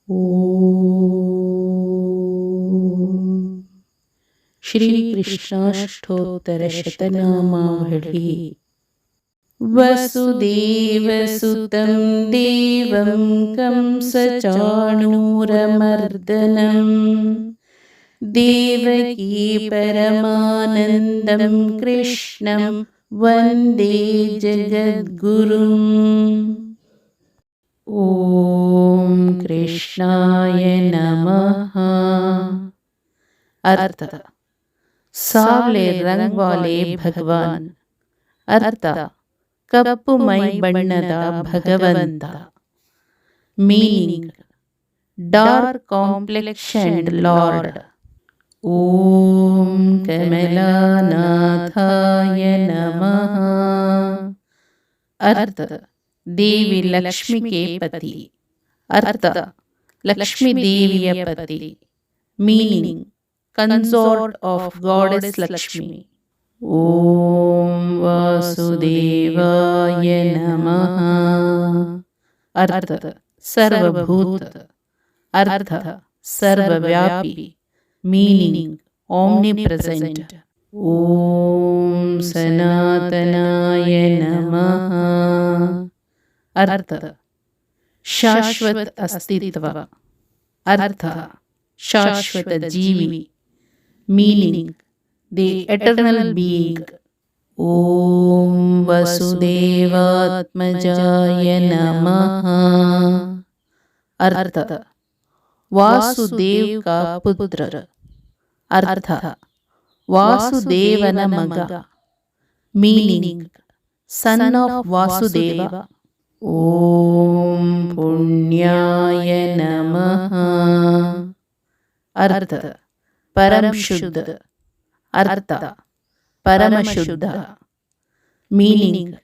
ಓಂ ಶ್ರೀ ಕೃಷ್ಣಾಷ್ಟೋತ್ತರಶತನಾಮಾವಳಿ. ವಸುದೇವಸುತಂ ದೇವಂ ಕಂಸಚಾಣೂರಮರ್ದನಂ ದೇವಕೀ ಪರಮಾನಂದಂ ಕೃಷ್ಣಂ ವಂದೇ ಜಗದ್ಗುರುಂ. ಓಂ ಕೃಷ್ಣಾಯ ನಮಃ. ಅರ್ಥ: ಸಾವ್ಲೆ ರಂಗ್ ವಾಲೆ ಭಗವಾನ್. ಅರ್ಥ: ಕಪ್ಪು ಮೈ ಬಣ್ಣದ ಭಗವಂತ. Meaning: dark complexioned lord. ಓಂ ಕಮಲಾನಾಥಾಯ ನಮಃ. ಅರ್ಥ: ದೇವಿ ಲಕ್ಷ್ಮಿ ಕೆ ಪತಿ. ಅರ್ಥ: ಲಕ್ಷ್ಮೀ ದೇವಿಯ ಪತಿ. Meaning: consort of goddess Lakshmi. ಓಂ ವಾಸುದೇವಾಯ ನಮಃ. ಅರ್ಥ: ಸರ್ವಭೂತ. ಅರ್ಥ: ಸರ್ವವ್ಯಾಪಿ. ಮೀನಿಂಗ್: ಆಮ್ನಿಪ್ರೆಸೆಂಟ್. ಓಂ ಸನಾತನಾಯ ನಮಃ. ಅರ್ಥ: ಶಾಶ್ವತ ಅಸ್ತಿತ್ವ. ಅರ್ಥ: ಶಾಶ್ವತ ಜೀವಿ. Meaning: the eternal being. ಓಂ ವಸುದೇವಾತ್ಮಜಾಯ ನಮಃ. ಅರ್ಥ: ವಾಸುದೇವ್ ಕಾ ಪುತ್ರ. ಅರ್ಥ: ವಾಸುದೇವನ ಮಗ. Meaning: son of Vasudeva. ಓಂ ಪುಣ್ಯಾಯ ನಮಃ. ಅರ್ಥ: ಪರಂ ಶುದ್ಧ. ಅರ್ಥ: ಪರಮಶುದ್ಧ. Meaning: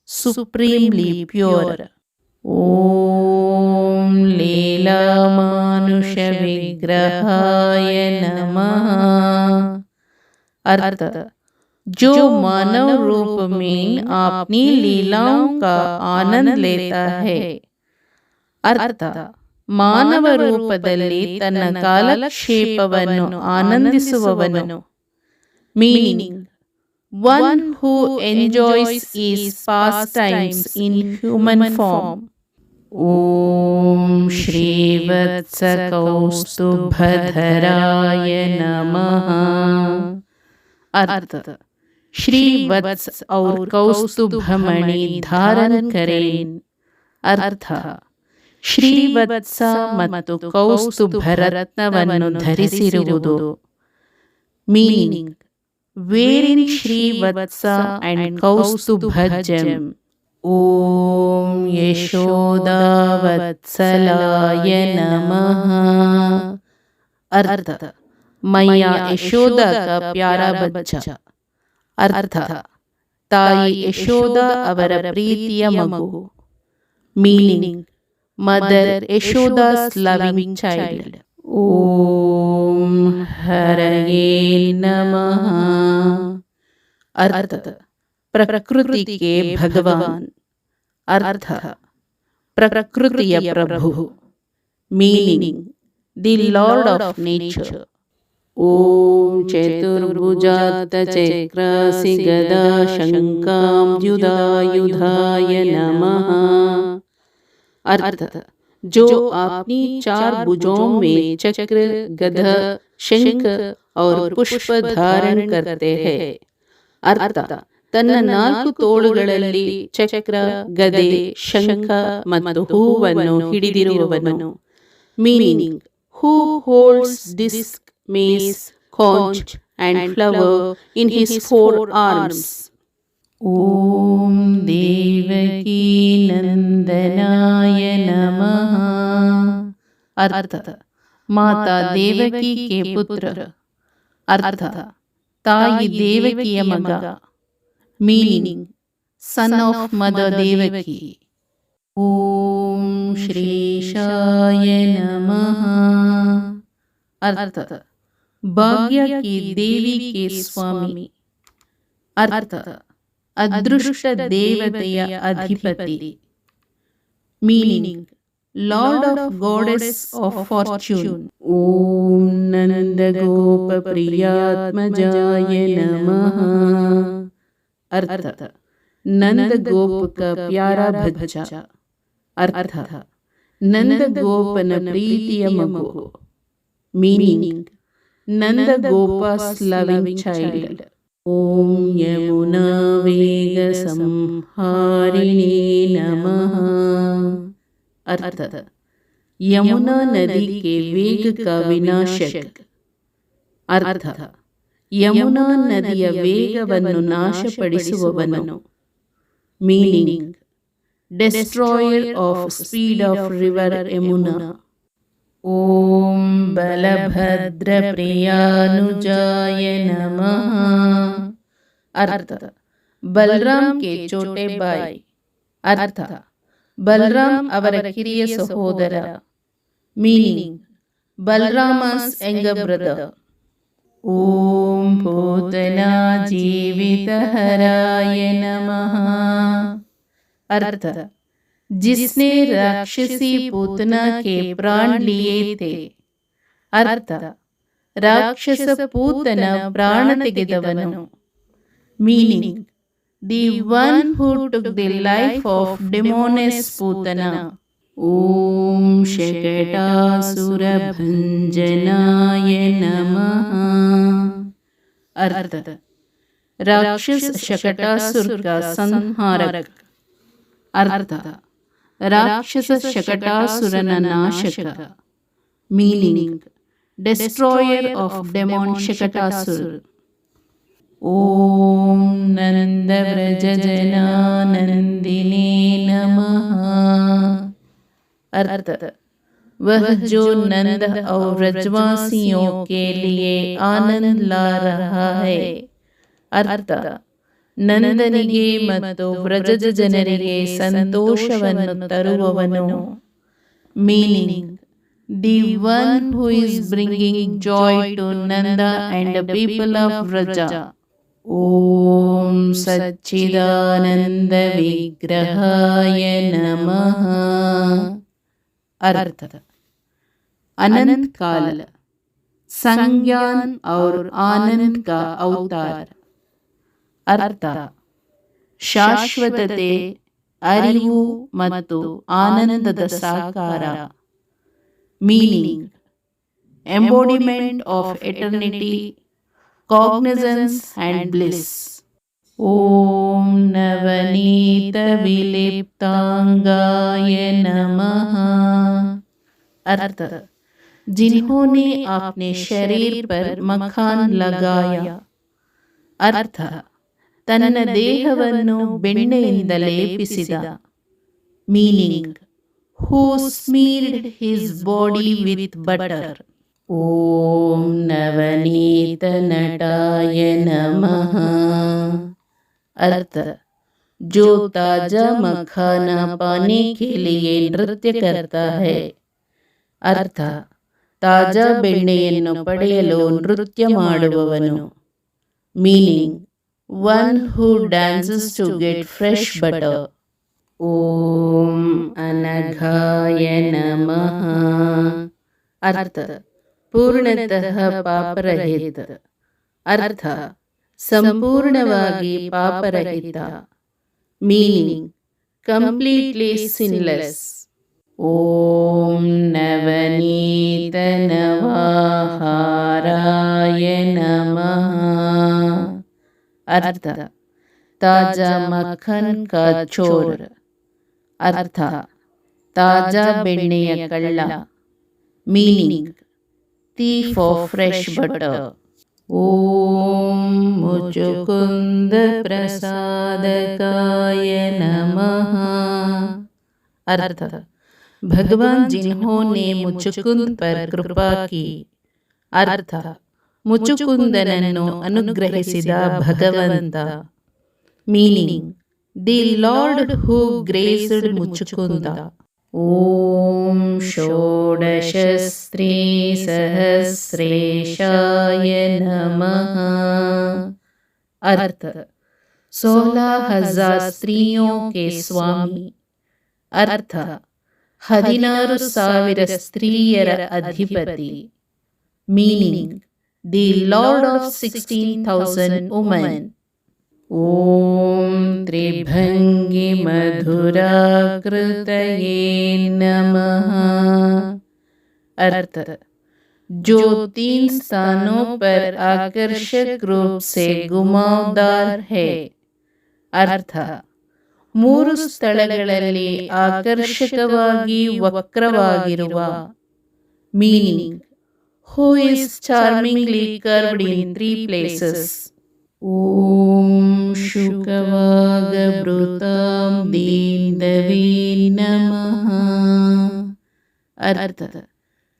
supremely pure. ಓಂ ಲೀಲಾಮಾನುಷ ವಿಗ್ರಹಾಯ ನಮಃ. अर्थ जो मानव रूप में अपनी लीलाओं का आनंद लेता है. अर्थ ಮಾನವ ರೂಪದಲ್ಲಿ ತನ್ನ ಕಾಲಕ್ಷೇಪವನ್ನು ಆನಂದಿಸುವವನು. Meaning: one who enjoys his pastimes in human form. ಓಂ ಶ್ರೀವತ್ಸ ಕೌಸ್ತುಭಧರಾಯ ನಮಃ. अर्थ श्री वत्स और कौस्तुभमणि धारण करें. अर्थ ಶ್ರೀವತ್ಸ ಮತ್ತು ಕೌಸ್ತುಭ ರತ್ನವನ್ನು ಧರಿಸಿರುವುದು. ಮೀನಿಂಗ್: ವೇರಿಂಗ್ ಶ್ರೀವತ್ಸ ಅಂಡ್ ಕೌಸ್ತುಭಜಂ. ಓಂ ಯಶೋದಾವತ್ಸಲಾಯ ನಮಃ. अर्थ मैया यशोदा का प्यारा बच्चा. अर्थ ताई यशोदा ಅವರ ಪ್ರೀತಿಯ ಮಗು. Meaning: mother Yashoda's loving child. ಓಂ ಹರಯೇ ನಮಃ. अर्थ ಪ್ರಕೃತಿ ಕೆ ಭಗವಾನ್. अर्थ ಪ್ರಕೃತಿಯ ಪ್ರಭು. Meaning: the lord of nature. ಓಂ ಚತುರ್ಭುಜಾತ ಚಕ್ರಾಸಿ ಗದಾ ಶಂಕಾಂಬ್ಯುಧಾಯುಧಾಯ ನಮಃ. अर्थ जो अपनी चार भुजों में चक्र, गदा, शंख और पुष्प धारण करते हैं. अर्थ ತನ್ನ ನಾಲ್ಕು ತೋಳುಗಳಲ್ಲಿ ಚಕ್ರ, ಗದೆ, ಶಂಖ ಮತ್ತು ಹೂವನ್ನು ಹಿಡಿದಿರುವವನು. Meaning: who holds disc, mace, conch and flower in his four arms. ಓಂ ದೇವಕೀ ನಂದನಾಯ ನಮಃ. अर्थ ಮಾತಾ ದೇವಕಿ ಕೆ ಪುತ್ರ. अर्थ ತಾಯಿ ದೇವಕಿಯ ಮಗ. Meaning: son of mother Devaki. ಓಂ ಶ್ರೀಶಾಯ ನಮಃ. अर्थ ಭಾಗ್ಯ ಕಿ ದೇವಿ ಕೆ ಸ್ವಾಮಿ. अर्थ ಅದೃಷ್ಟ ದೇವತೆಯ ಅಧಿಪತಿ. Meaning: Lord of Goddess of Fortune. Om Nanda Gopa Priyatmajaya Namaha. अर्थ नंद गोप का प्यारा बच्चा. अर्थ नंद गोपन प्रीतिಯ ಮಗು. Meaning Nanda Gopa's loving child. Om Yamuna Vega Samharini Namaha. अर्थ यमुना नदी के वेग का विनाशक. अर्थ ಯಮುನಾ ನದಿಯ ವೇಗವನ್ನು ನಾಶಪಡಿಸುವವನು. Meaning destroyer of speed of river Yamuna. ಓಂ ಬಲಭದ್ರ ಪ್ರಿಯಾನುಜಾಯ ನಮಃ. अर्थ ಬಲರಾಮ್ ಕೆ ಚೋಟೆ ಬಾಯ್. अर्थ ಬಲರಾಮ್ ಅವರ ಕಿರಿಯ ಸಹೋದರ. Meaning Balaram's younger brother. ಓಂ ಪೂತನಾ जीवितहराय नमः. अर्थ जिसने राक्षसी पूतना के प्राण लिए थे. अर्थ ರಾಕ್ಷಸ ಪೂತನ ಪ್ರಾಣ ತೆಗೆದವನು. Meaning the one who took the life of demoness Putana. ಓಂ ಶಕಟಾಸುರ ಭಂಜನಾಯ ನಮಃ. अर्थ राक्षस शकटासुर का संहारक. अर्थ राक्षस शकटासुरನ ನಾಶಕ. Meaning destroyer of demon Shakatasura. ಓಂ ನಂದ ವ್ರಜ ಜನಾನಂದಿನೇ ನಮಃ. अर्थ वह जो नंद और व्रजवासियों के लिए आनंद ला रहा है. अर्थ ನಂದನಿಗೆ ಮತ್ತು ವ್ರಜದ ಜನರಿಗೆ ಸಂತೋಷವನ್ನು ತರುವವನು. Meaning the one who is bringing joy to Nanda and people of Vraja. ಓಂ ಸಚ್ಚಿದಾನಂದ ವಿಗ್ರಹಾಯ ನಮಃ. अर्थ अनंत काल संज्ञान और आनंद का अवतार. अर्थ ಶಾಶ್ವತತೆ, ಅರಿವು ಮತ್ತು ಆನಂದದ ಸಾಕಾರ. Meaning embodiment of eternity, cognisance and bliss. ಓಂ ನವನೀತ ವಿಲಿಪ್ತಾಂಗಾಯ ನಮಃ. अर्थ जिन्होंने अपने शरीर पर मखान लगाया. अर्थ ತನ್ನ ದೇಹವನ್ನು ಬೆಣ್ಣೆಯಿಂದ ಲೇಪಿಸಿದ. Meaning who smeared his body with butter. ಓಂ ನವನೀತ ನಟಾಯ ನಮಃ. अर्थ जो ताजा मखाना पाने के लिए नृत्य करता है. अर्थ ತಾಜಾ ಬೆಣ್ಣೆಯನ್ನು ಪಡೆಯಲು ನೃತ್ಯ ಮಾಡುವವನು. Meaning one who dances to get fresh butter. ಓಂ ಅನಘಾಯ ನಮಃ. अर्थ ಪೂರ್ಣತಃ ಪಾಪರಹಿತ. अर्थ ಸಂಪೂರ್ಣವಾಗಿ ಪಾಪರಹಿತ. Meaning completely sinless. ಓಂ ನವನೀತ ನವಾಹಾರಾಯ ನಮಃ. अर्थ ತಾಜಾ ಮಖನ್ ಕಾ ಚೋರ್. अर्थ ತಾಜಾ ಬೆಣ್ಣೆಯ ಕಳ್ಳ. Meaning thief of fresh butter. ಓಂ ಮುಚುಕುಂದ ಪ್ರಸಾದಕಾಯ ನಮಃ. अर्थ भगवान जिन्होंने मुचुकुंद पर कृपा की. अर्थ ಮುಚುಕುಂದನನ್ನು ಅನುಗ್ರಹಿಸಿದ ಭಗವಂತ. ಮೀನಿಂಗ್ ದಿ ಲಾರ್ಡ್ ಹೂ ಗ್ರೇಸ್ಡ್ ಮುಚುಕುಂದ. ಓಂ ಷೋಡಶ ಸ್ತ್ರೀ ಸಹಸ್ರೇಶಾಯ ನಮಃ. अर्थ 16,000 स्त्रियों के स्वामी. अर्थ 16,000 ಸ್ತ್ರೀಯರ ಅಧಿಪತಿ. Meaning the lord of 16,000 women. ಓಂ ತ್ರಿಭಂಗಿ ಮಧುರಾಕೃತಯೇ ನಮಃ. अर्थ जो 3 स्थानों पर आकर्षक रूप से घुमावदार है. अर्थ 3 ಸ್ಥಳಗಳಲ್ಲಿ ಆಕರ್ಷಕವಾಗಿ ವಕ್ರವಾಗಿರುವ. Meaning who is charmingly curved in 3 places. ಓಂ ಶುಕವಾಗಭೃತಾಂ ದೀನವೇ ನಮಃ. अर्थ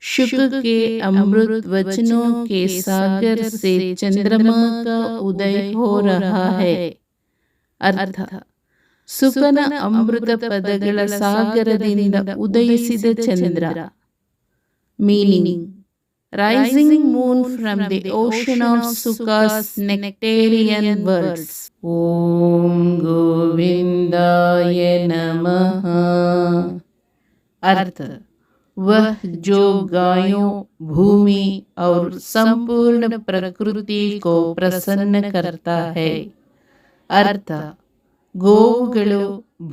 शुक के अमृत वचनों के सागर से चंद्रमा का उदय हो रहा है. अर्थ ಸುಕನ ಅಮೃತ ಪದಗಳ ಸಾಗರದಿಂದ ಉದಯಿಸಿದ ಚಂದ್ರ. Meaning rising moon from the ocean of Shuka's nectarean words. ಓಂ ಗೋವಿಂದಾಯ ನಮಃ. अर्थ वह जो गायों, भूमि और संपूर्ण प्रकृति को प्रसन्न करता है. अर्थ ಗೋವುಗಳು,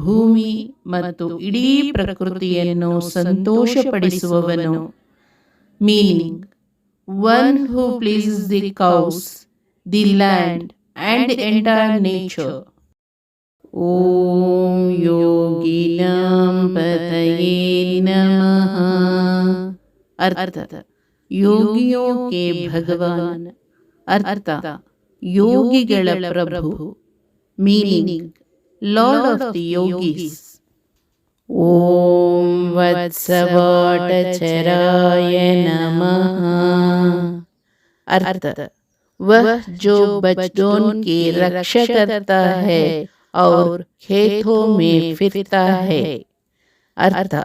ಭೂಮಿ ಮತ್ತು ಇಡೀ ಪ್ರಕೃತಿಯನ್ನು ಸಂತೋಷಪಡಿಸುವವನು. Meaning one who pleases the cows, the land and the entire nature. ಓಂ ಯೋಗಿನಾಂ ಪತಯೇ ನಮಃ. अर्थ ಯೋಗಿಯೋ ಕೆ ಭಗವಾನ್. अर्थ ಯೋಗಿಗಳ ಪ್ರಭು. Meaning lord of the yogis. ಓಂ ವತ್ಸವಾಟಚರಾಯ ನಮಃ. अर्थ वह जो बच्चों की रक्षा करता है और खेतों में फिरता है. अर्थ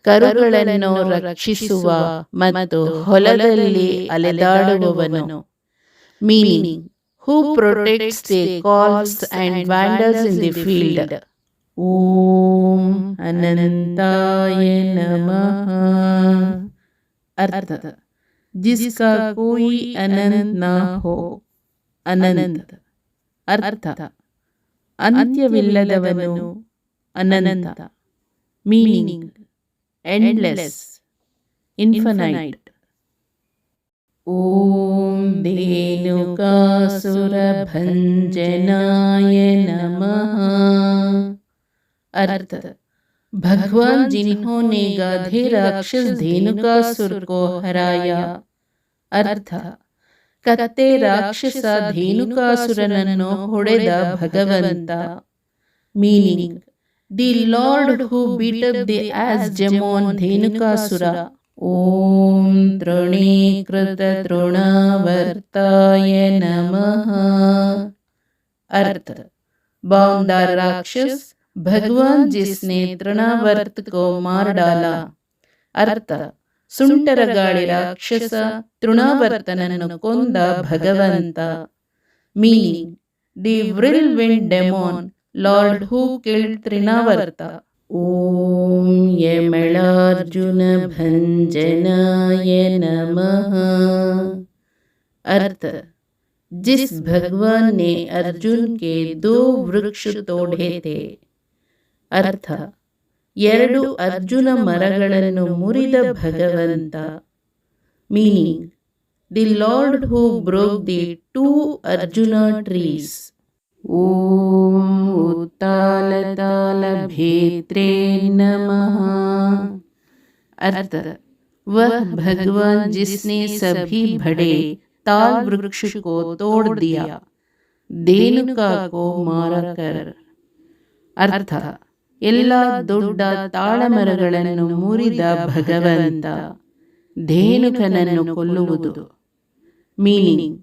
ಕರುಗಳನ್ನು ರಕ್ಷಿಸುವ ಮತ್ತು ಹೊಲದಲ್ಲಿ ಅಲೆದಾಡುವವನು. Meaning who protects the calves and wanders in the field. ಓಂ ಅನಂತಾಯ ನಮಃ. अर्थ जिसका कोई अनंत ना हो. अनंत अर्थ ಅಂತ್ಯವಿಲ್ಲದವನು, ಅನಂತ. Meaning endless, infinite. ಓಂ ಧೇನುಕಾಸುರಭಂಜನಾಯ ನಮಃ. अर्थ भगवान जिन्होंने गाधे राक्षस धेनुकासुर को हराया. अर्थ ಕತ್ತೆ ರಾಕ್ಷಸ ಧೇನುಕಾಸುರನನ್ನು ಹೊಡೆದ ಭಗವಂತ. Meaning the lord who beat up the ass demon Dhenukasura. ಓಂ ತೃಣೀಕೃತ ತೃಣಾವರ್ತಾಯ ನಮಃ. अर्थ बाउंडर राक्षस भगवान जिसने तृणावर्त को मार डाला. अर्थ ಸುಂಟರಗಾಳಿ ರಾಕ್ಷಸ ತೃಣಾವರ್ತನನ್ನು ಕೊಂದ ಭಗವಂತ. Meaning the whirlwind demon lord who killed Trinavarta. ಓಂ ಯಮಳಾರ್ಜುನ ಭಂಜನಾಯ ನಮಃ. अर्थ जिस भगवान ने अर्जुन के 2 वृक्ष तोड़े थे. अर्थ 2 ಅರ್ಜುನ ಮರಗಳನ್ನು ಮುರಿದ ಭಗವಂತ. Meaning the lord who broke the 2 Arjuna trees. ಓಂ ಉತ್ತಾಲತಾಲ ಭೇತ್ರೇ ನಮಃ. अर्थ वह भगवान जिसने सभी बड़े ताल वृक्ष को तोड़ दिया, धेनुका को मारकर. अर्थ ಎಲ್ಲ ದೊಡ್ಡ ತಾಳಮರಗಳನ್ನು ಮುರಿದ ಭಗವಂತ, ಧೇನುಕನನ್ನು ಕೊಲ್ಲುವುದು. Meaning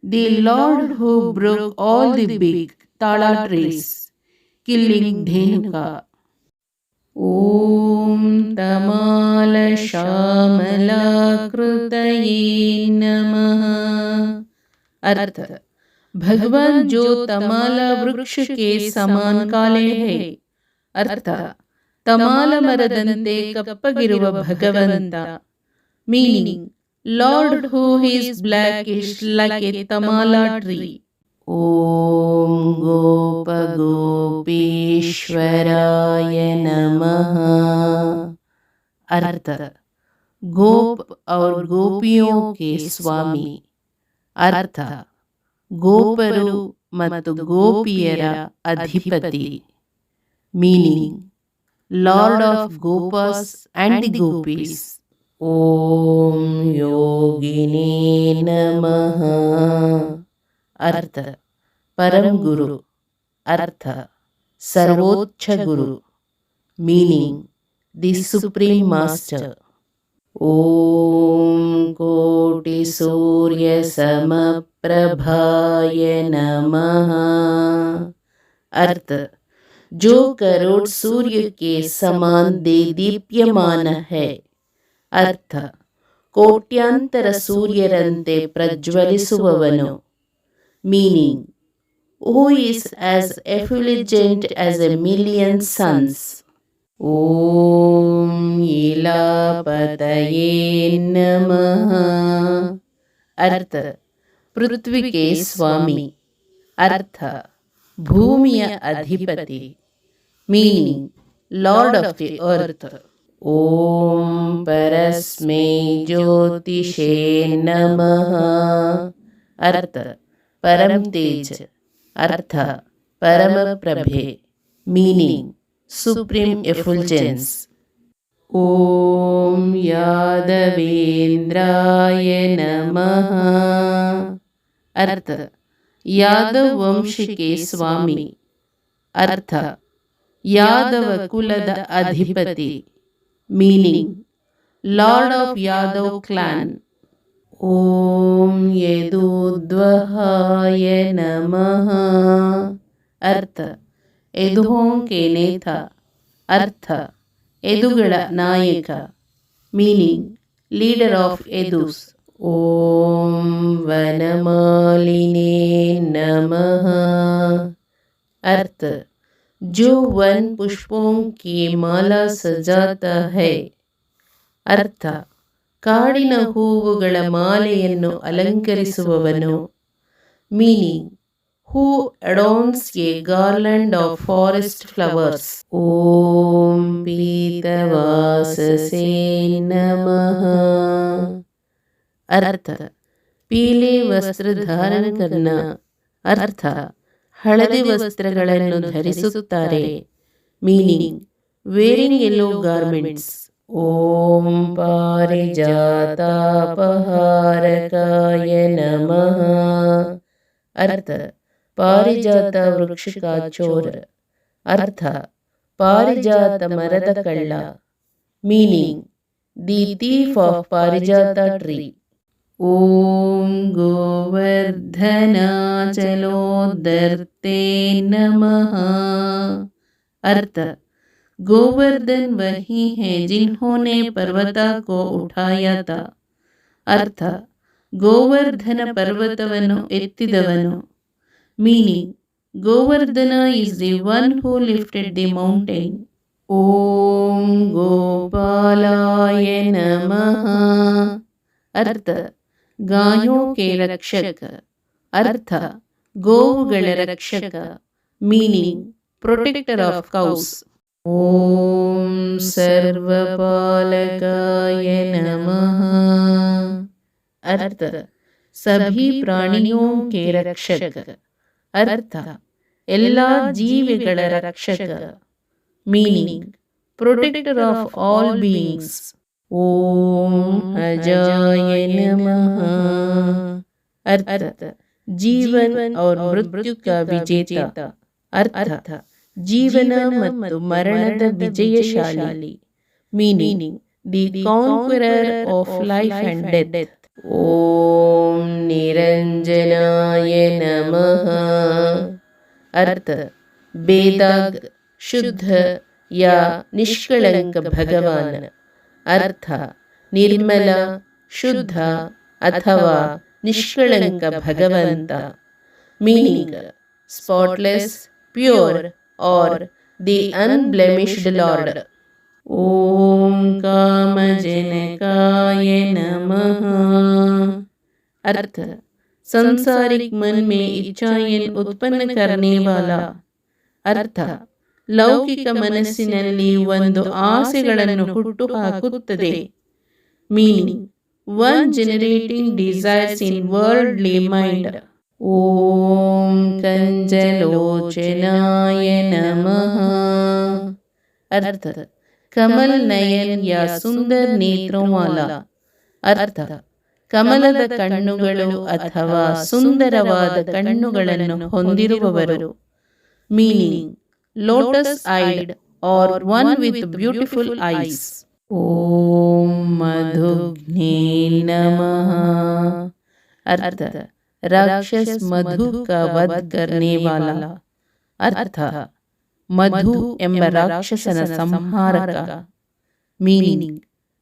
the lord who broke all the big tala trees, killing Dhenuka. ಓಂ ತಮಾಲ ಶ್ಯಾಮಲಾಕೃತಯೇ ನಮಃ. अर्थ भगवान जो तमाला वृक्ष के समान काले है. अर्थ ತಮಾಲ ಮರದಂತೆ ಕಪ್ಪಗಿರುವ ಭಗವಂತ. Meaning, lord who is blackish like a tamala tree. ಓಂ ಗೋಪ ಗೋಪೀಶ್ವರಾಯ नमः। अर्थ, गोप और गोपियों के स्वामी. अर्थ, ಗೋಪರು ಮತ್ತು ಗೋಪಿಯರ ಅಧಿಪತಿ. Meaning, lord of gopas and the gopis. ಓಂ ಯೋಗಿನೇ ನಮಃ. अर्थ, परम गुरु. अर्थ, सर्वोच्च गुरु. Meaning, the supreme master. ओम कोटि सूर्य समप्रभाय नमः. अर्थ, जो करोड़ सूर्य के समान दीप्यमान है. अर्थ, ಕೋಟ್ಯಾಂತರ ಸೂರ್ಯರಂತೆ ಪ್ರಜ್ವಲಿಸುವವನು. Meaning, who is as effulgent as a million suns. Om Ilapataye Namaha. अर्थ, पृथ्वी के स्वामी. अर्थ, भूमिಯ ಅಧಿಪತಿ. Meaning, Lord of the earth. ओम परस्मै ज्योतिषे नमः. अर्थ, परम तेज. अर्थ, परम प्रभे. Meaning, supreme एफुल्जेंस. ओम यादवेंद्राय नमः. अर्थ, यादव वंश के स्वामी. अर्थ, यादव कुलद अधिपति. Meaning, lord of Yadava clan. ओम यदुद्वहाय नमः. अर्थ, यदुओं के नेता. अर्थ, यदुಗಳ ನಾಯಕ. Meaning, leader of Yadus. ओम वनमालिने नमः. अर्थ, जो वन पुष्पों की माला सजाता है. अर्थ, ಕಾಡಿನ ಹೂವುಗಳ ಮಾಲೆಯನ್ನು ಅಲಂಕರಿಸುವವನು. Meaning, who adorns a garland of forest flowers. ಓಂ ಪೀತವಾಸಸೇ ನಮಃ. अर्थ, ಪೀಲೆ ವಸ್ತ್ರ ಧಾರಣ ಕರ್ನ. ಅರ್ಥ, ಹಳದಿ ವಸ್ತ್ರಗಳನ್ನು ಧರಿಸುತ್ತಾರೆ. Meaning, wearing yellow garments. ಓಂ ಪಾರಿಜಾತಾಪಹಾರಕಾಯ ನಮಃ. अर्थ, ಪಾರಿಜಾತ ವೃಕ್ಷ ಕಾ ಚೋರ. ಅರ್ಥ, ಪಾರಿಜಾತ ಮರದ ಕಳ್ಳ. ಮೀನಿಂಗ್, ದಿ ಥೀಫ್ ಆಫ್ ಪಾರಿಜಾತ ಟ್ರೀ. ಓಂ ಗೋವರ್ಧನಾಚಲೋದರ್ತೆ ನಮಃ. अर्थ, गोवर्धन वही है जिन्होंने पर्वता को उठाया था. अर्थ, ಗೋವರ್ಧನ ಪರ್ವತವನ್ನು ಎತ್ತಿದವನು. Meaning, Govardhan is the one who lifted the mountain. ಓಂ ಗೋಪಾಲಾಯ ನಮಃ. अर्थ, गायों के रक्षक. अर्थ, ಗೋವುಗಳ ರಕ್ಷಕ. Meaning, protector of cows. ಓಂ ಸರ್ವಪಾಲಕಾಯ ನಮಃ. अर्थ, सभी प्राणियों के रक्षक. अर्थ, ಎಲ್ಲ ಜೀವಿಗಳ ರಕ್ಷಕ. Meaning, protector of all beings. ಓಂ अजाय नमः. अर्थ, जीवन और मृत्यु का विजेता. अर्थ, ಜೀವನ ಮತ್ತು ಮರಣದ ವಿಜಯಶಾಲಿ. Meaning, the conqueror of life and death. ಓಂ ನಿರಂಜನಾಯ ನಮಃ. अर्थ, बेदाग, शुद्ध या निष्कलंक भगवान. अर्थ, निर्मल, शुद्ध अथवा निष्कलंक भगवंत. मीनिंग, स्पॉटलेस, प्योर और द अनब्लेमिश्ड लॉर्ड. ಓಂ कामजनकाय नमः। अर्थ संसारिक मन में इच्छाएं उत्पन्न करने वाला। ಅರ್ಥ ಲೌಕಿಕ ಮನಸ್ಸಿನಲ್ಲಿ ಒಂದು ಆಸೆಗಳನ್ನು ಹುಟ್ಟು ಹಾಕುತ್ತದೆ. ಮೀನಿಂಗ್ ಒನ್ ಜನರೇಟಿಂಗ್ ಡಿಸೈರ್ಸ್ ಇನ್ ವರ್ಲ್ಡ್ಲಿ ಮೈಂಡ್. ಓಂ ಕಂಜಲೋಚನಾಯ ನಮಃ। अर्थ कमल नयन या सुंदर नेत्रों वाला। अर्थ ಕಮಲದ ಕಣ್ಣುಗಳು ಅಥವಾ ಸುಂದರವಾದ ಕಣ್ಣುಗಳನ್ನು ಹೊಂದಿರುವವರು. Meaning lotus eyed are one with beautiful eyes. ಓಂ ಮಧುಘ್ನೇ ನಮಃ। अर्थ राक्षस मधु का वध करने वाला। अर्थ ಮಧು ಎಂಬ ರಾಕ್ಷಸನ ಸಂಹಾರಕ. Meaning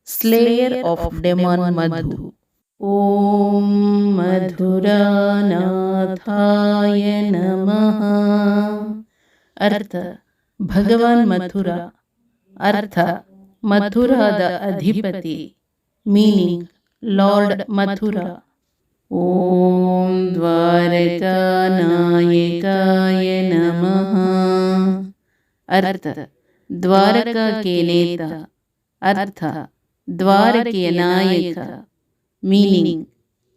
slayer of demon Madhu. ಓಂ ಮಧುರಾನಾಥಾಯ ನಮಃ। अर्थ ಭಗವಾನ್ ಮಥುರ. अर्थ ಮಥುರಾದ ಅಧಿಪತಿ. Meaning lord Mathura. ಓಂ ದ್ವಾರಕಾನಾಯಕಾಯ ನಮಃ। अर्थ द्वारका के नेता। अर्थ द्वारಕೆಯ ನಾಯಕ. Meaning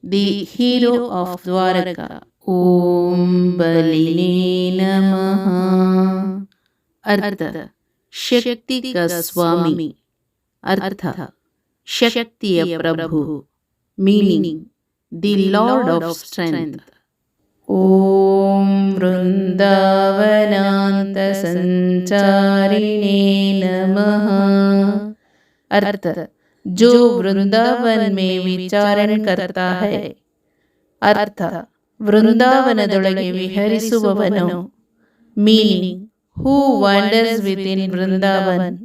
the hero of Dwarka. ಓಂ ಬಲಿನೇ ನಮಃ। अर्थ ಶಕ್ತಿ का ಸ್ವಾಮಿ. अर्थ ಶಕ್ತಿಯ ಪ್ರಭು. Meaning the lord of strength. ಓಂ वृंदावनांत संचारिणे नमः। अर्थ जो वृंदावन में विचारण करता है. अर्थ ವೃಂದಾವನದೊಳಗೆ ವಿಹರಿಸುವವನು. Meaning who wonders with in Vrindavan.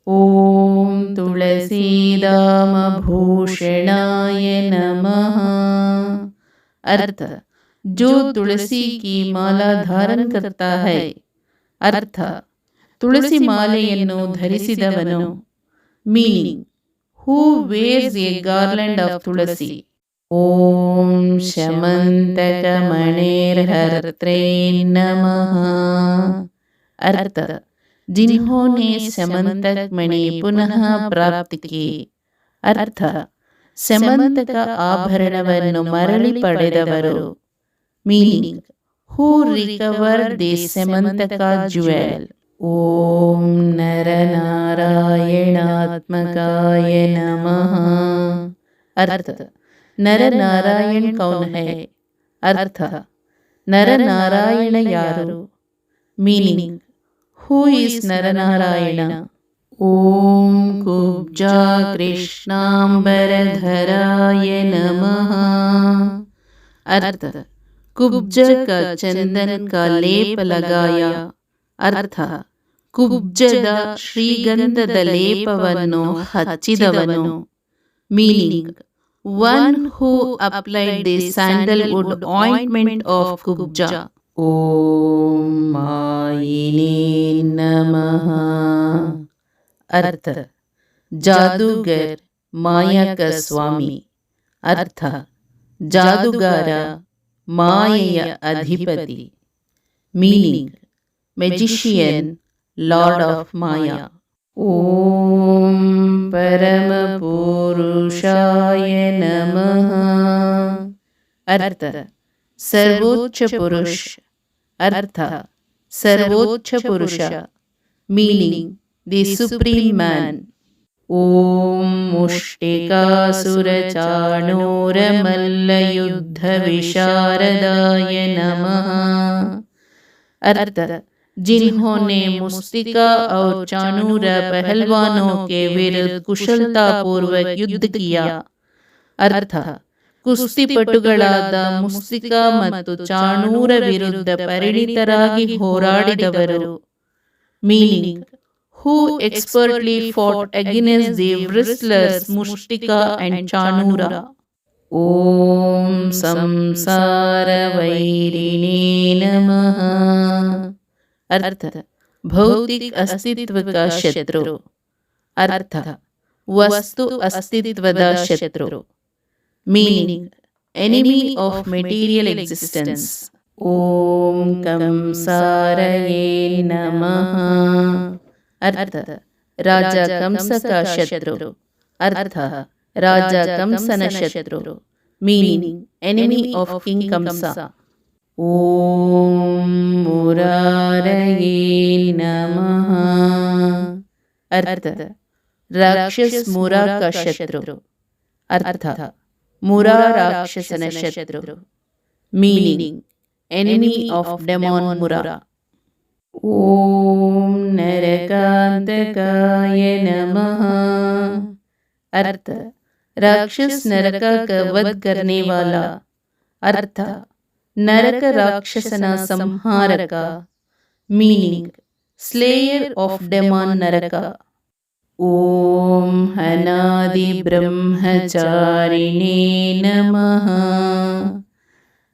ಓಂ ತುಳಸೀದಾಮ ಭೂಷಣಾಯ ನಮಃ। अर्थ जो तुलसी की माला धारण करता है. अर्थ ತುಳಸಿ ಮಾಲೆಯನ್ನು ಧರಿಸಿದವನು. Meaning who wears a garland of tulsi. ಓಂ ಶಮಂತಕ ಮಣೇರ್ಹರ್ತ್ರೇ ನಮಃ। अर्थ जिन्होंने समंतक मणि पुनः प्राप्त की. अर्थ ಸಮಂತಕ ಆಭರಣವನ್ನು ಮರಳಿ ಪಡೆದವರು. Meaning who recover the Samantaka jewel. ಓಂ ನರನಾರಾಯಣಾತ್ಮಕಾಯ ನಮಃ। अर्थ ನರನಾರಾಯಣ ಕೌನ್ ಹೈ. अर्थ ನರನಾರಾಯಣ ಯಾರು. Meaning who is Naranarayana. ಓಂ ಕುಬ್ಜಾ ಕೃಷ್ಣಾಂಬರಧರಾಯ ನಮಃ। अर्थ कुब्ज का चंदन का लेप लगाया. अर्थ ಕುಬ್ಜದ ಶ್ರೀಗಂಧದ ಲೇಪವನ್ನು ಹಚ್ಚಿದವನು. Meaning one who applied the sandalwood ointment of Kubja. ಓಂ ಮಾಯಿನೇ ನಮಃ। अर्थ जादूगर माया का स्वामी. अर्थ ಜಾದುಗಾರ ಮಾಯೆಯ ಅಧಿಪತಿ. Meaning magician lord of Maya. ಓಂ ಪರಮ ಪುರುಷಾಯ ನಮಃ। अर्थ सर्वोच्च पुरुष. अर्थ सर्वोच्च पुरुष. Meaning the supreme man. ಓಂ ಮುಷ್ಟಿಕಾಸುರಚಾಣೂರಮಲ್ಲಯುದ್ಧ विशारदाय नमः। अर्थ जिन्होंने मुस्तिका और चाणूर पहलवानों के विरुद्ध कुशलता पूर्वक युद्ध किया. अर्थ ಕುಸ್ತಿಪಟುಗಳಾದ ಮುಸ್ತಿಕಾ ಮತ್ತು ಚಾಣೂರ ವಿರುದ್ಧ ಪರಿಣಿತರಾಗಿ ಹೋರಾಡಿದವರು. Meaning who expertly fought against the wrestlers Mushtika and Chanura. Om Samsara Vairine Namaha। अर्थ भौतिक अस्तित्व का शत्रु. ಅರ್ಥ ವಸ್ತು ಅಸ್ತಿತ್ವದ ಶತ್ರು. Meaning enemy of material existence. ಓಂ ಕಂಸಾರಯೇ ನಮಃ. ಅರ್ಥ ರಾಜ ಕಂಸ का ಶತ್ರು. ಅರ್ಥ ರಾಜ ಕಂಸನ ಶತ್ರು. ಮೀನಿಂಗ್ ಎನಿಮಿ ಆಫ್ ಕಿಂಗ್ ಕಂಸ. ಓಂ ಮುರಾರಯೇ ನಮಃ. ಅರ್ಥ ರಾಕ್ಷಸ ಮುರಾ का ಶತ್ರು. ಅರ್ಥ ಮುರಾ ರಾಕ್ಷಸನ ಶತ್ರು. Meaning enemy of demon Mura. ಓಂ ನರಕಾಂತಕಾಯ ನಮಃ. अर्थ राक्षस नरक का वध करने वाला. अर्थ नरक राक्षसना संहारक. मीनिंग स्लेयर ऑफ डेमन नरक. ओम अनादि ब्रह्मचारिणे नमः.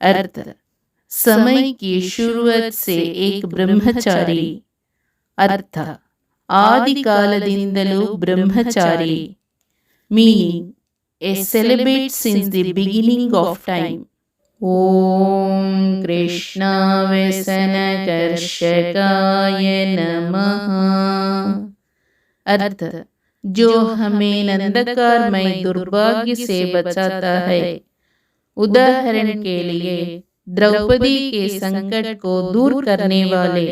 अर्थ समय की शुरुआत से एक ब्रह्मचारी. अर्थ आदि कालದಿಂದಲೂ ब्रह्मचारी. Meaning a celibate since the beginning of time. Om Krishna Vesana Karshakaya Namaha. अर्थ जो हमें नंदकारमय दुर्भाग्य से बचाता है. उदाहरण के लिए द्रौपदी के संकट को दूर करने वाले.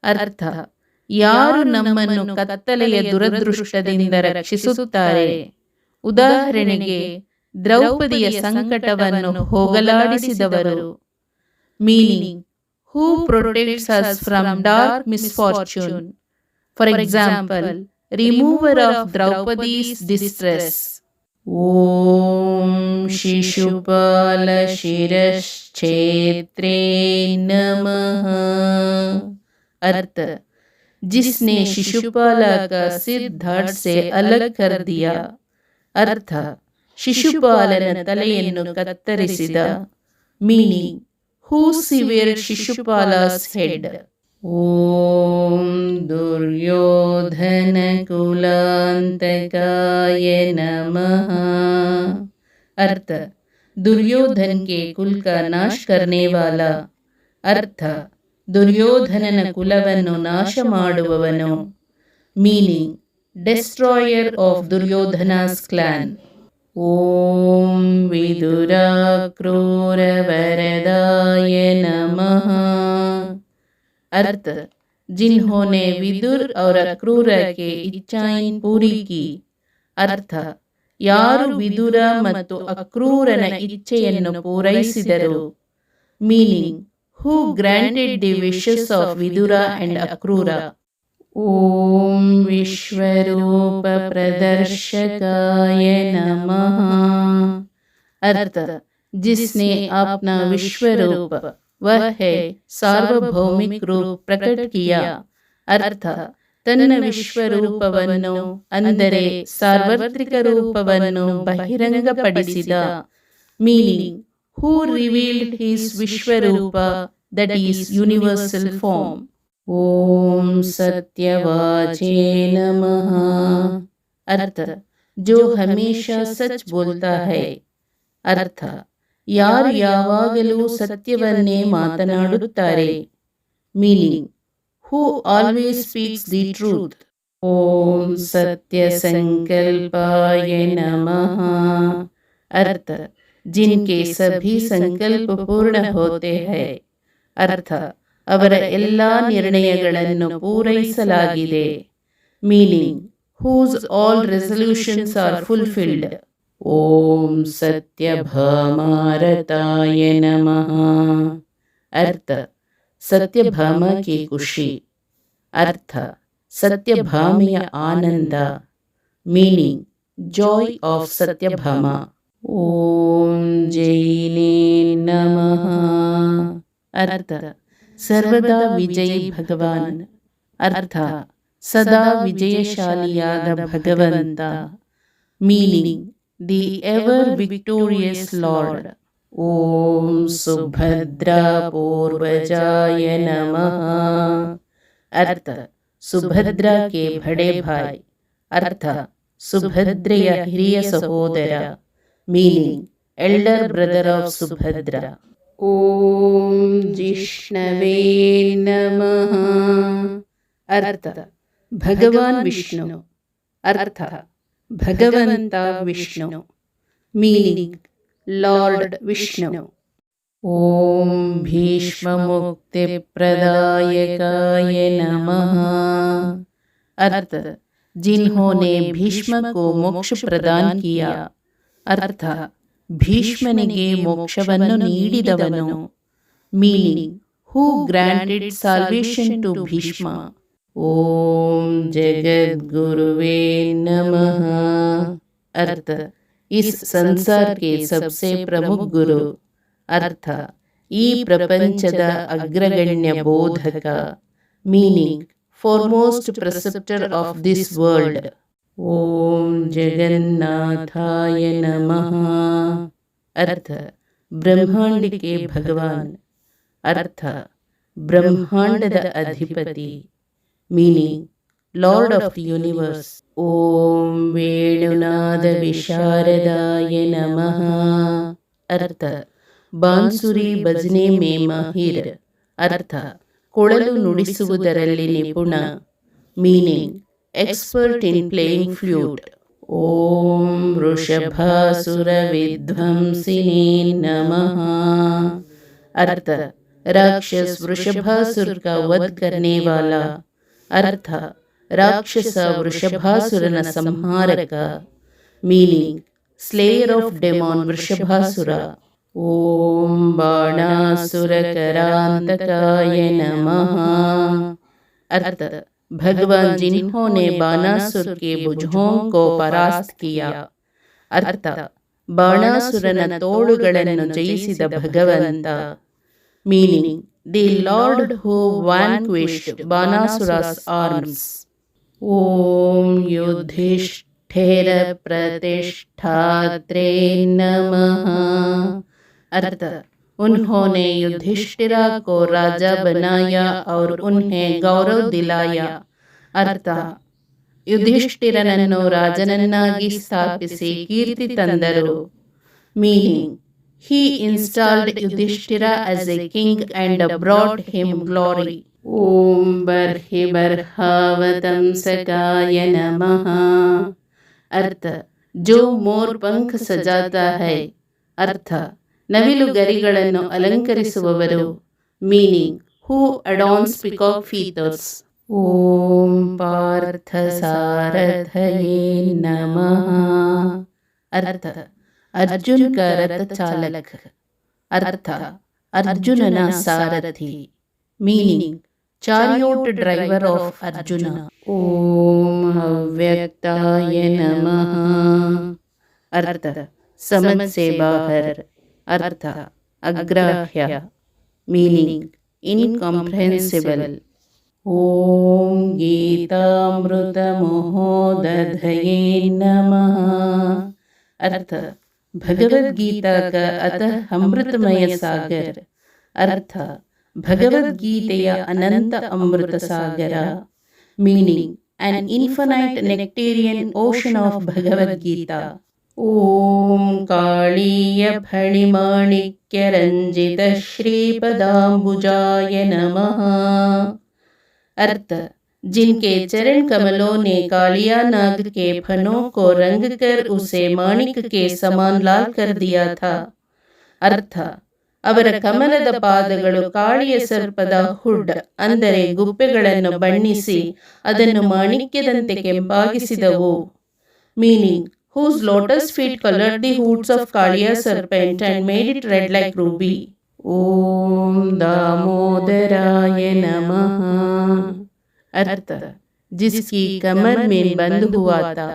अर्थ ಯಾರು ನಮ್ಮನ್ನು ಕತ್ತಲೆಯ ದುರದೃಷ್ಟದಿಂದ ರಕ್ಷಿಸುತ್ತಾರೆ. ಉದಾಹರಣೆಗೆ ದ್ರೌಪದಿಯ ಸಂಕಟವನ್ನು ಹೋಗಲಾಡಿಸಿದವರು. Meaning who protects us from dark misfortune. For example remover of Draupadi's distress. ಓಂ ಶಿಶುಪಾಲ ಶಿರಶ್ಚೇತ್ರೇ नमः. अर्थ जिसने शिशुपाल का सिर धड़ से अलग कर दिया. अर्थ ಶಿಶುಪಾಲನ ತಲೆಯನ್ನು ಕತ್ತರಿಸಿದ. ಮೀನಿಂಗ್ ಹೂ ಸಿವೆರ್ಡ್ ಶಿಶುಪಾಲಸ್ ಹೆಡ್. ಓಂ ದುರ್ಯೋಧನ ಕುಲಾಂತಕಾಯ ನಮಃ. अर्थ दुर्योधन के कुल का नाश करने वाला. अर्थ ದುರ್ಯೋಧನನ ಕುಲವನ್ನು ನಾಶ ಮಾಡುವವನು. Meaning destroyer of Duryodhana's clan. ಓಂ ವಿದುರ ಕ್ರೂರ ವರದಾಯ ನಮಃ. अर्थ जिन्होंने विदुर और अक्रूर के इच्छाएं पूरी की. अर्थ ಯಾರು ವಿದುರ ಮತ್ತು ಅಕ್ರೂರನ ಇಚ್ಛೆಯನ್ನು ಪೂರೈಸಿದರು. Meaning who granted the wishes of Vidura and Akrura. Om Vishwarupa Pradarshakaya Namaha. अर्थ जिसने अपना विश्वरूप वह है सार्वभौमिक रूप प्रकट किया. अर्थ ತನ್ನ ವಿಶ್ವರೂಪವನ್ನು ಅಂದರೆ ಸಾರ್ವತ್ರಿಕ ರೂಪವನ್ನು ಬಹಿರಂಗಪಡಿಸಿದ. Meaning who revealed his Vishwarupa, that is universal form. Om Satyavache Namaha. अर्थ जो हमेशा सच बोलता है. अर्थ ಯಾರು ಯಾವಾಗಲೂ ಸತ್ಯವನ್ನೇ ಮಾತನಾಡುತ್ತಾರೆ. Meaning who always speaks the truth. Om Satya Sankalpaya Namaha. अर्थ जिनके सभी संकल्प पूर्ण होते हैं. अर्थ ಅವರ ಎಲ್ಲ ನಿರ್ಣಯಗಳನ್ನು ಪೂರೈಸಲಾಗಿದೆ. Meaning whose all resolutions are fulfilled. ಓಂ सत्यभामारताय नमः. अर्थ सत्यभामा की खुशी. अर्थ सत्यभाಮೆಯ ಆನಂದ. Meaning joy of Satyabhama. ಓಂ ಜೈನೇ ನಮಃ. अर्थ सर्वदा विजयी भगवान. अर्थ सदा विजयशालियाದ ಭಗವಂತ. Meaning the ever victorious lord. ಓಂ ಸುಭದ್ರಾ पूर्वजाय नमः. अर्थ सुभद्रा के बड़े भाई ಅರ್ಥ ಸುಭದ್ರೆಯ ಹಿರಿಯ ಸಹೋದರ, meaning elder brother of Subhadra. ಓಂ ಜಿಷ್ಣವೇ ನಮಃ. ಅರ್ಥ ಭಗವಾನ್ ವಿಷ್ಣು. ಅರ್ಥ ಭಗವಂತ ವಿಷ್ಣು. Meaning lord Vishnu. ಓಂ ಭೀಷ್ಮ ಮುಕ್ತಿ प्रदायकाय नमः. अर्थ जिन्होंने भीष्म को मोक्ष प्रदान किया. अर्थ ಭೀಷ್ಮನಿಗೆ ಮೋಕ್ಷವನ್ನು ನೀಡಿದವನು. Meaning who granted salvation to Bhishma. ಓಂ ಜಗದ್ಗುರುವೇ ನಮಃ. अर्थ इस संसार के सबसे प्रमुख गुरु. अर्थ ಈ ಪ್ರಪಂಚದ ಅಗ್ರಗಣ್ಯ ಬೋಧಕ. Meaning foremost preceptor of this world. ಓಂ ಜಗನ್ನಾಥಾಯ ನಮಃ. अर्थ ಬ್ರಹ್ಮಾಂಡ के ಭಗವಾನ್. अर्थ ಬ್ರಹ್ಮಾಂಡದ ಅಧಿಪತಿ. Meaning lord of the universe. ಓಂ ವೇಣುನಾದ ವಿಶಾರದಾಯ ನಮಃ. अर्थ ಬಾನ್ಸುರಿ ಭಜನೆ ಮೇ ಮಾಹಿರ್. ಅರ್ಥ ಕೊಳಲು ನುಡಿಸುವುದರಲ್ಲಿ ನಿಪುಣ. Meaning expert in playing flute. ಓಂ ವೃಷಭಾಸುರ ವಿಧ್ವಂಸಿನೇ ನಮಃ. अर्थ राक्षस वृषभासुर का वध करने वाला. अर्थ राक्षस वृषभासुरನ ಸಂಹಾರಕ. Meaning slayer of demon Vrishabhasura. ಓಂ ಬಾಣಾಸುರ करांतकाय नमः. अर्थ भगवान जिन्होंने बाणासुर के भुजों को परास्त किया. अर्थ ಬಾಣಾಸುರನ ತೋಳುಗಳನ್ನು ಜಯಿಸಿದ ಭಗವಂತ. Meaning the lord who vanquished Banasura's arms. ಓಂ ಯುಧಿಷ್ಠಿರ ಪ್ರತಿಷ್ಠಾತ್ರೇ ನಮಃ. अर्थ उन्होंने युधिष्ठिरा को राजा बनाया और उन्हें गौरव दिलाया. अर्थ ಯುಧಿಷ್ಠಿರನನ್ನು ರಾಜನನ್ನಾಗಿ ಸ್ಥಾಪಿಸಿ ಕೀರ್ತಿ ತಂದರು. Meaning he installed Yudhishthira as a king and brought him glory. ಓಂ ಬರ್ಹಿ ಬರ್ಹಾವತಂಸಕಾಯ ನಮಃ. अर्थ जो मोर पंख सजाता है. अर्थ ನವಿಲು ಗರಿಗಳನ್ನು ಅಲಂಕರಿಸುವವರು. Meaning who adorns peacock feathers. ಓಂ ಪಾರ್ಥ ಸಾರಥಯೇ ನಮಃ. अर्थ अर्जुन का रथ चालक. अर्थ अर्जुनನ ಸಾರಥಿ. Meaning chariot driver of Arjuna. ಓಂ ಅವ್ಯಕ್ತಾಯ ನಮಃ. अर्थ समझ से बाहर. अर्थ अग्राह्य. Meaning incomprehensible. ओम गीतामृत महोदधये नमः. अर्थ भगवद गीता का अतः अमृतमय सागर. अर्थ भगवद गीತೆಯ ಅನಂತ ಅಮೃತ ಸಾಗರ. Meaning an infinite nectarian ocean of Bhagavad Gita. ಓಂ ಕಾಳೀಯ ಫಣಿಮಾಣಿಕ್ಯ ರಂಜಿತ ಶ್ರೀಪದಾಂಬುಜಾಯ ನಮಃ. अर्थ जिनके चरण कमलों ने कालिया नाग के फनों को रंग कर उसे माणिक के समान लाल कर दिया था. अर्थ ಅವರ ಕಮಲದ ಪಾದಗಳು ಕಾಳಿಯ ಸರ್ಪದ ಹುಡ್ ಅಂದರೆ ಗುಪ್ಪೆಗಳನ್ನು ಬಣ್ಣಿಸಿ ಅದನ್ನು ಮಾಣಿಕ್ಯದಂತೆ ಕೆಂಪಾಗಿಸಿದವು. Meaning whose lotus feet colored the hoods of Kaliya serpent and made it red like ruby. Om Damodaraaya Namaha. अर्थ जिसकी कमर में बंद हुआ था.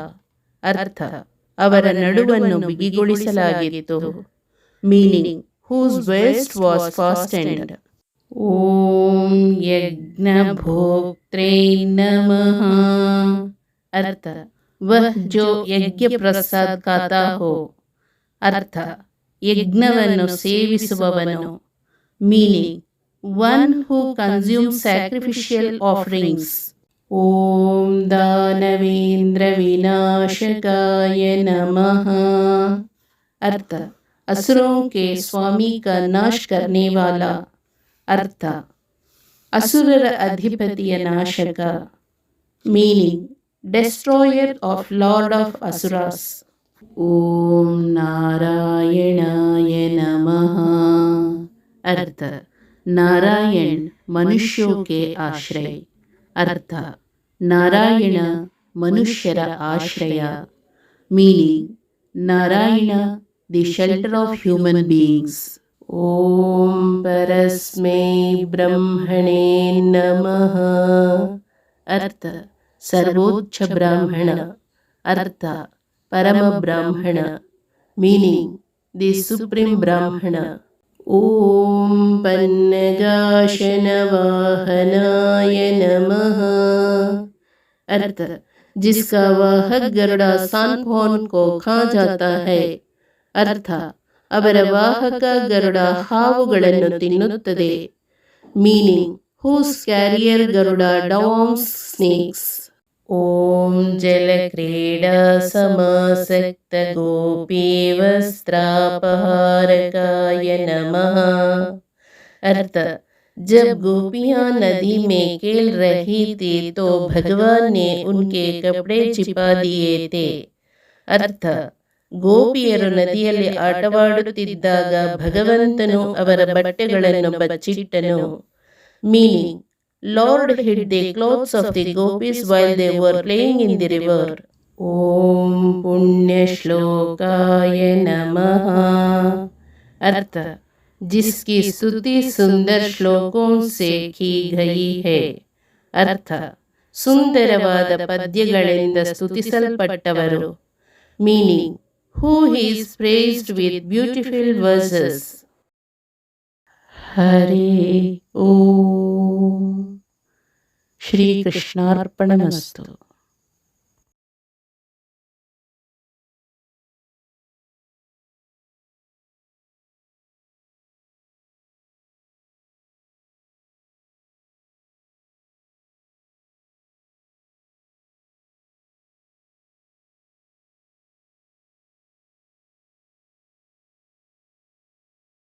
अर्थ ಅವರ ನಡುವನ್ನು ಬಿಗಿಗೊಳಿಸಲಾಗಿತ್ತು. Meaning whose waist was fastened. ಓಂ ಯಜ್ಞಭೋಕ್ತ್ರೇ ನಮಃ. अर्थ वह जो यज्ञ प्रसाद खाता हो. अर्थ ಯಜ್ಞವನ್ನು ಸೇವಿಸುವವನು. Meaning one who consume sacrificial offerings. ओम दानवेंद्र विनाशकाय नमः। अर्थ, असुरों के स्वामी का नाश करने वाला। अर्थ, असुरर अधिपतिಯ ನಾಶಕ। Meaning, destroyer of lord of asuras. ಓಂ ನಾರಾಯಣಾಯ ನಮಃ। अर्थ, नारायण मनुष्यों के आश्रय। अर्थ, नारायण मनुष्यर आश्रय। Meaning, Narayana the shelter of human beings. ओम परस्मै ब्रह्मणे नमः। अर्थ, सर्वोच्च ब्राह्मण। अर्थ, परम ब्राह्मण। मीनिंग, द सुप्रीम ब्राह्मण। ओम पन्नगाशनवाहनाय नमः। अर्थ, जिसका वाहक गरुड़ा सांपोन को खा जाता है। अर्थ, ಅವರ ವಾಹಕ ಗರುಡ ಹಾವುಗಳನ್ನು ತಿನ್ನುತ್ತದೆ। Meaning, whose carrier Garuda dams snakes. ಓಂ ಜಲ ಕ್ರೀಡಾ ಸಮಾಸಕ್ತ ಗೋಪಿ वस्त्रापहारकाय नमः। अर्थ, जब गोपियां नदी में खेल रही थी तो भगवान ने उनके कपड़े छिपा दिए थे। अर्थ, ಗೋಪಿಯರು ನದಿಯಲ್ಲಿ ಆಟವಾಡುತ್ತಿದ್ದಾಗ ಭಗವಂತನು ಅವರ ಬಟ್ಟೆಗಳನ್ನು ಬಚ್ಚಿಟ್ಟನು। Meaning, lord hid the clothes of the gopis while they were playing in the river. ಓಂ ಪುಣ್ಯ ಶ್ಲೋಕಾಯ ನಮಃ। अर्थ, जिसकी स्तुति सुंदर श्लोकों से की गई है। अर्थ, ಸುಂದರವಾದ ಪದ್ಯಗಳಿಂದ ಸ್ತುತಿಸಲ್ಪಟ್ಟವರು। Meaning, who is praised with beautiful verses. हरे ओम। श्री कृष्णार्पणमस्तु।